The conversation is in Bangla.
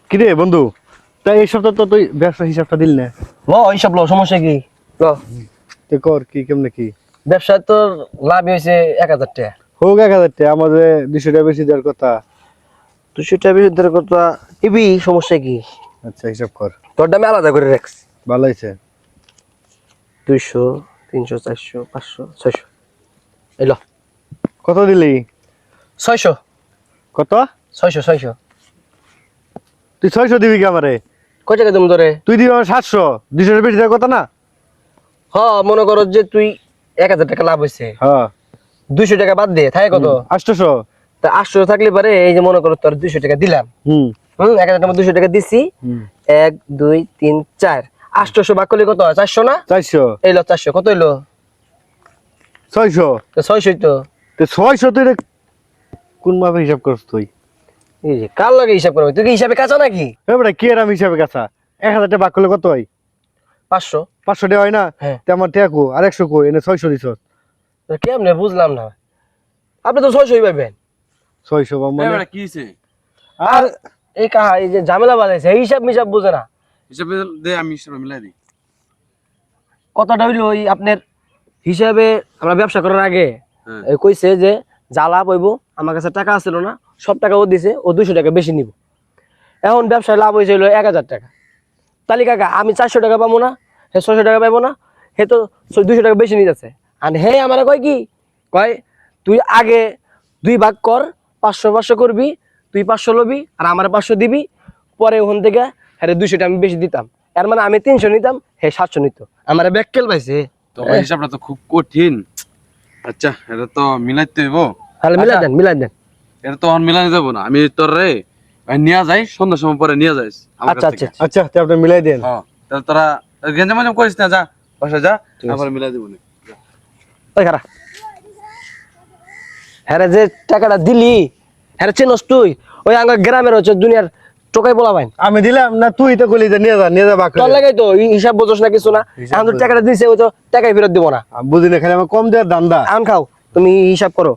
কিরে বন্ধু, তাই এই সপ্তাহ তো তুই ব্যবসা হিসাবটা দিল না। ল এইসব ল, সমস্যা কি? ল তুই কর কি কেমনে কি ব্যবসায় তোর লাভ হয়েছে 1000 টাকা। হোক 1000 টাকা, আমাদের 200 টাকা বেশি দেওয়ার কথা। 200 টাকা বেশি ধরে কথা দিবি, সমস্যা কি? আচ্ছা হিসাব কর। তোর দামে আলাদা করে রাখ। ভালো হয়েছে। 200, 300, 400, 500, 600। এই ল কত দিলি? 600, কত? 600, 600। তুই 600 দিবি কি আমারে? কয় টাকা দাম ধরে? তুই দিবি আমার 700, 200 টাকা বেশি দেওয়ার কথা না। হ, মনে করো যে তুই 1000 টাকা লাভ হয়েছে, হ্যাঁ 200 টাকা বাদ দে, থাকে কত? 800। তা 800 থাকলে পারে, এই যে মনে করো তোর 200 টাকা দিলাম। হুম 1000 টাকা 200 টাকা দিছি। হুম 1 2 3 4, 800 ভাগ করলে কত হয়? 400 না? 400 এই লো 400, কত হইলো? 600। তো 600 তো। তো 600 তুই কোন ভাবে হিসাব করছ তুই? এই যে কার লাগে হিসাব করবি? তুই কি হিসাবে কাঁচা নাকি? এবারে কি এরম হিসাবে কাছা? 1000 টাকা ভাগ করলে কত হয়? 500। 500 টাকা হয় না? হ্যাঁ। তে আমার টাকা কো আর 100 কো, এনে 600 দিছ। তো কেমনে বুঝলাম না। আপনি তো 600 পাবেন। 600 বা মানে এবারে কি হইছে? আর এই কাহা, এই যে ঝামেলা বানাইছে, এই হিসাব মিসাব বুঝে না। হিসাবে দে, আমি হিসাবে মিলাই দিই। কথাটা হইলো ওই আপনার হিসাবে, আমরা ব্যবসা করার আগে হ্যাঁ। এই কইছে যে যা লাভ হইব, আমার কাছে টাকা আছিল না, সব টাকা ও দিছে, ও 200 টাকা বেশি নিব। এখন ব্যবসায় লাভ হয়েছে হইলো 1000 টাকা। তাহলে কাকা আমি 400 টাকা পাবো না, হে 600 টাকা পাবো না, হে তো 200 টাকা বেশি নিয়ে যাচ্ছে। আর হে আমার কয় কি কয়, তুই আগে 2 ভাগ কর, 500 500 করবি, তুই 500 লবি আর আমার 500 দিবি, পরে ওখান থেকে হ্যাঁ 200 টাকা আমি বেশি দিতাম। এর মানে আমি 300 নিতাম, হে 700 নিত। আমার ব্যাককেল পাইছে। তো হিসাবটা তো খুব কঠিন। আচ্ছা, এটা তো মিলাইতে হইব। তাহলে মিলাই দেন, মিলাই দেন। এটা তো আর মিলানো যাব না। আমি তোর রে নিয়ে যাই, সন্ধ্যার সময় পরে নিয়ে যাইস আমার আচ্ছা কাছ আচ্ছা থেকে। আচ্ছা তে আপনি মিলাই দেন। হ্যাঁ, তাহলে তোরা গেঞ্জাম করিস না, যা বাসা যা, আবার মিলাই দেবো না। ওই খারা, হ্যাঁ যে টাকাটা দিলি, হ্যাঁ চেনস তুই? ওই আমার গ্রামের হচ্ছে দুনিয়ার টোকাই বলা ভাই। আমি দিলাম না, তুই তো কইলি যে নিয়ে যা ভাগ তোর করে। লাগাই তো হিসাব বোঝস না, কিছু না। এখন তো টাকাটা দিছে, ওই তো টাকাই ফেরত দিব না। বুঝি না, খালি আমার কম দেওয়ার ধান্দা। আন খাও, তুমি হিসাব করো।